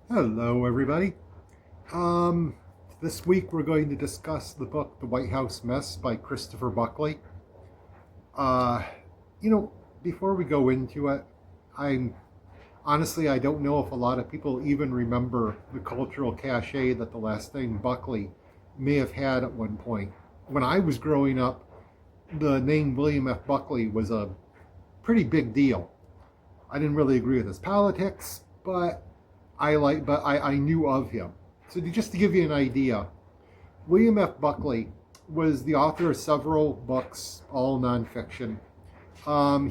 Hello, everybody. Um, this week we're going to discuss the book The White House Mess by Christopher Buckley. Uh, you know, before we go into it, I'm honestly, I don't know if a lot of people even remember the cultural cachet that the last name Buckley may have had at one point. When I was growing up, the name William F. Buckley was a pretty big deal. I didn't really agree with his politics, but I knew of him. So just to give you an idea, William F. Buckley was the author of several books, all nonfiction.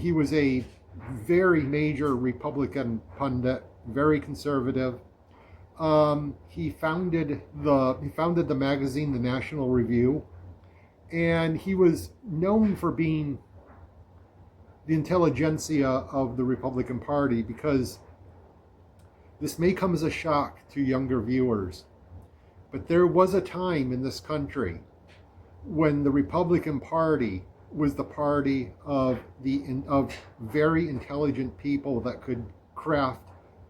He was a very major Republican pundit, very conservative. He founded the magazine, the National Review, and he was known for being the intelligentsia of the Republican Party because this may come as a shock to younger viewers, but there was a time in this country when the Republican Party was the party of very intelligent people that could craft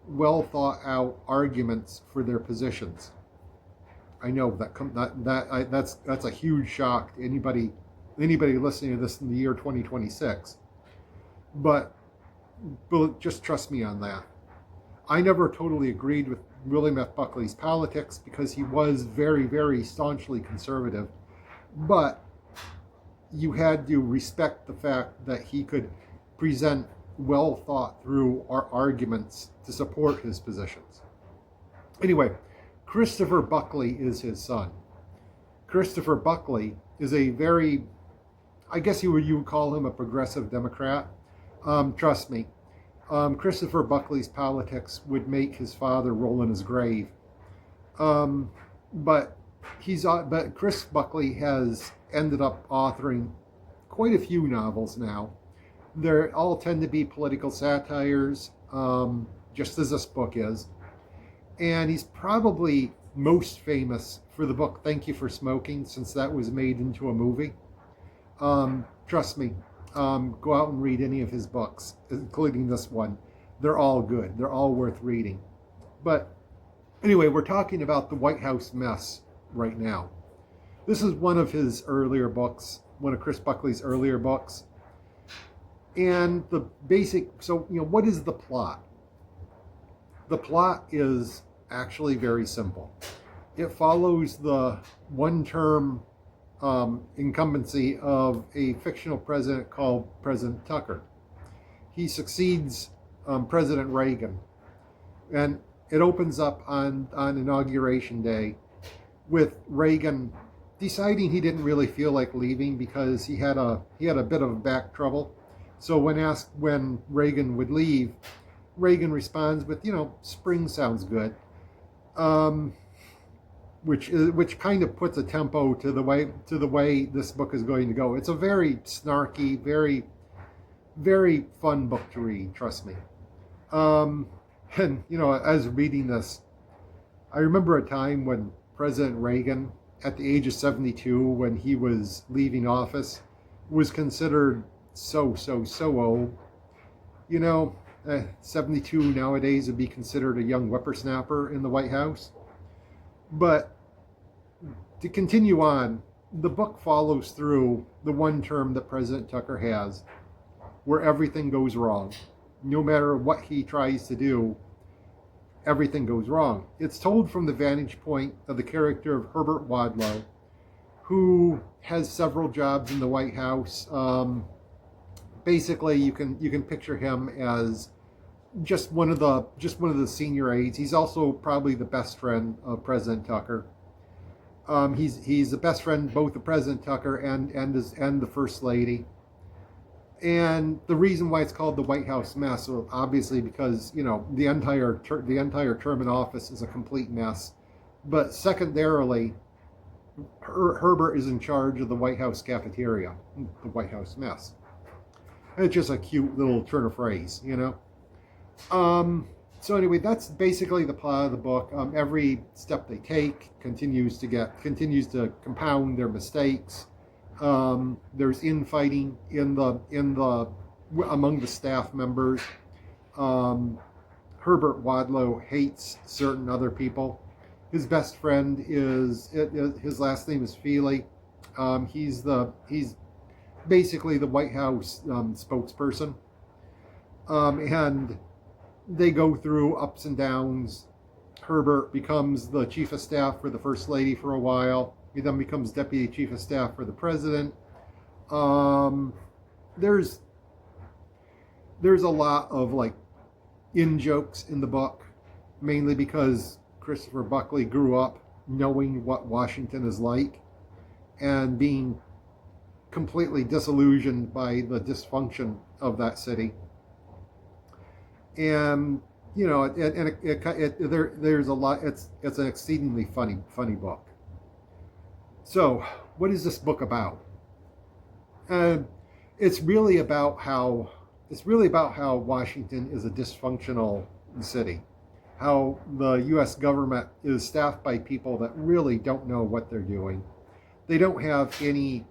well thought out arguments for their positions. I know that's a huge shock to anybody listening to this in the year 2026, but just trust me on that. I never totally agreed with William F. Buckley's politics because he was very, very staunchly conservative. But you had to respect the fact that he could present well thought through arguments to support his positions. Anyway, Christopher Buckley is his son. Christopher Buckley is a very, I guess you would call him a progressive Democrat. Trust me, Christopher Buckley's politics would make his father roll in his grave. But Chris Buckley has ended up authoring quite a few novels now. They all tend to be political satires, just as this book is. And he's probably most famous for the book Thank You for Smoking, since that was made into a movie. Trust me, go out and read any of his books, including this one. They're all good. They're all worth reading. But anyway, we're talking about The White House Mess right now. This is one of his earlier books, one of Chris Buckley's earlier books. And what is the plot? The plot is actually very simple. It follows the one-term incumbency of a fictional president called President Tucker. He succeeds President Reagan, and it opens up on inauguration day with Reagan deciding he didn't really feel like leaving because he had a bit of back trouble. So when asked when Reagan would leave, Reagan responds with, spring sounds good. Which kind of puts a tempo to the way this book is going to go. It's a very snarky, very, very fun book to read. Trust me. And as reading this, I remember a time when President Reagan, at the age of 72, when he was leaving office, was considered so old. 72 nowadays would be considered a young whippersnapper in the White House. But to continue on, the book follows through the one term that President Tucker has, where everything goes wrong. No matter what he tries to do, everything goes wrong. It's told from the vantage point of the character of Herbert Wadlough, who has several jobs in the White House. Basically, you can picture him as just one of the senior aides. He's also probably the best friend of President Tucker. He's the best friend both of President Tucker and the First Lady. And the reason why it's called the White House Mess, well, obviously because the entire term in office is a complete mess. But secondarily, Herbert is in charge of the White House cafeteria, the White House Mess. And it's just a cute little turn of phrase, So anyway, that's basically the plot of the book. Every step they take continues to compound their mistakes. There's infighting among the staff members. Herbert Wadlough hates certain other people. His best friend his last name is Feely. He's basically the White House spokesperson, and they go through ups and downs. Herbert becomes the chief of staff for the first lady for a while. He then becomes deputy chief of staff for the president. There's a lot of like in jokes in the book, mainly because Christopher Buckley grew up knowing what Washington is like and being completely disillusioned by the dysfunction of that city. And there's a lot. It's an exceedingly funny book. So, what is this book about? It's really about how Washington is a dysfunctional city. How the U.S. government is staffed by people that really don't know what they're doing. They don't have any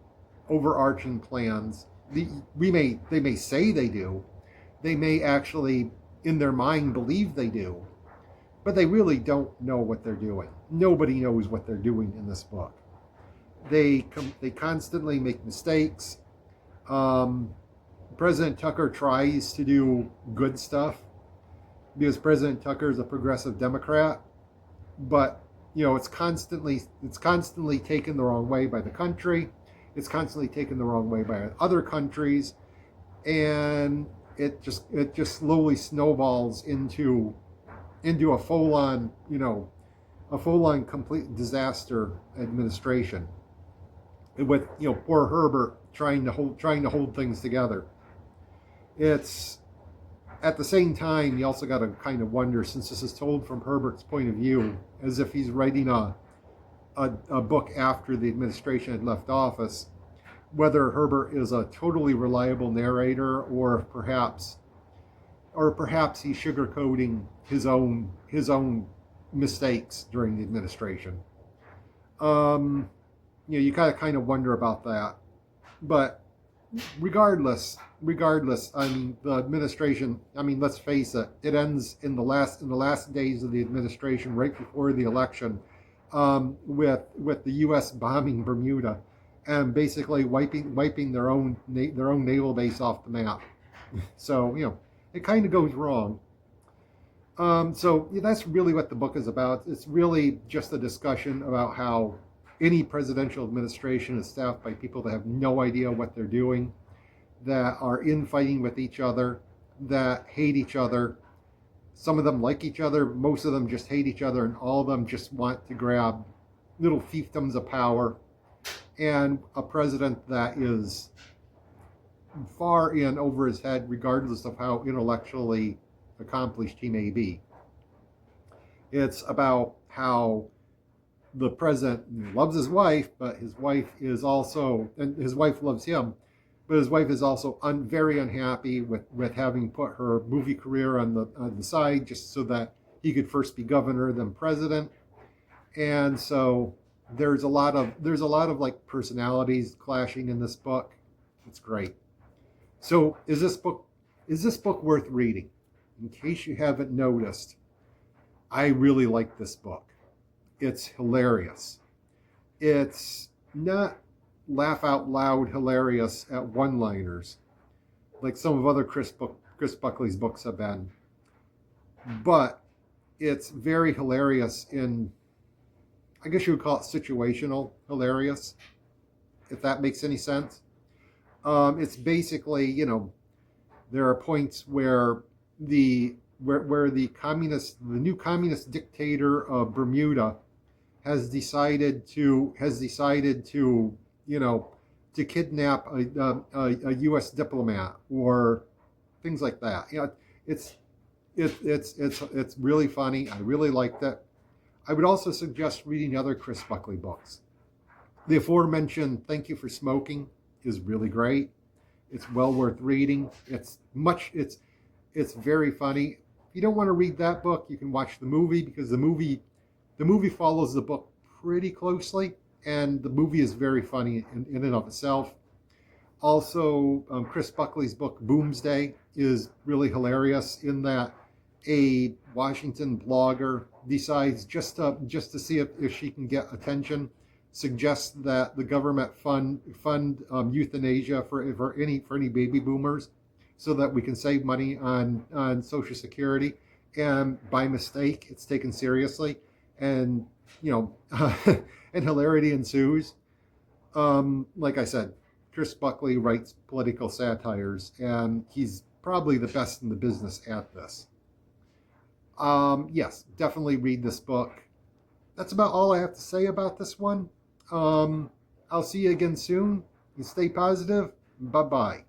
overarching plans. They may say they do. They may actually, in their mind, believe they do. But they really don't know what they're doing. Nobody knows what they're doing in this book. They constantly make mistakes. President Tucker tries to do good stuff because President Tucker is a progressive Democrat, but it's constantly taken the wrong way by the country. It's constantly taken the wrong way by other countries, and it just slowly snowballs into a full-on complete disaster administration, with poor Herbert trying to hold things together. It's at the same time, you also got to kind of wonder, since this is told from Herbert's point of view, as if he's writing a book after the administration had left office, whether Herbert is a totally reliable narrator or perhaps he's sugarcoating his own mistakes during the administration. You gotta kind of wonder about that. But regardless, I mean, the administration, let's face it, it ends in the last days of the administration, right before the election, with the U.S. bombing Bermuda and basically wiping their own naval base off the map. So it kind of goes wrong. So that's really what the book is about. It's really just a discussion about how any presidential administration is staffed by people that have no idea what they're doing, that are infighting with each other, that hate each other. Some of them like each other, most of them just hate each other, and all of them just want to grab little fiefdoms of power. And a president that is far in over his head, regardless of how intellectually accomplished he may be. It's about how the president loves his wife, but his wife is also, and his wife loves him, but his wife is also very unhappy with having put her movie career on the side just so that he could first be governor, then president. And so there's a lot of like personalities clashing in this book. It's great. So is this book worth reading? In case you haven't noticed, I really like this book. It's hilarious. It's not laugh out loud hilarious at one-liners like some of other Chris Buckley's books have been, but it's very hilarious in, I guess you would call it situational hilarious, if that makes any sense. It's basically, there are points where the new communist dictator of Bermuda has decided to kidnap a U.S. diplomat or things like that. It's really funny. I really liked it. I would also suggest reading other Chris Buckley books. The aforementioned Thank You for Smoking is really great. It's well worth reading. It's very funny. If you don't want to read that book, you can watch the movie, because the movie follows the book pretty closely, and the movie is very funny in and of itself. Also, Chris Buckley's book Boomsday is really hilarious in that a Washington blogger decides just to see if she can get attention, suggests that the government fund euthanasia for any baby boomers, so that we can save money on Social Security. And by mistake, it's taken seriously, and and hilarity ensues. Like I said, Chris Buckley writes political satires, and he's probably the best in the business at this. Yes, definitely read this book. That's about all I have to say about this one. I'll see you again soon. You stay positive. Bye bye.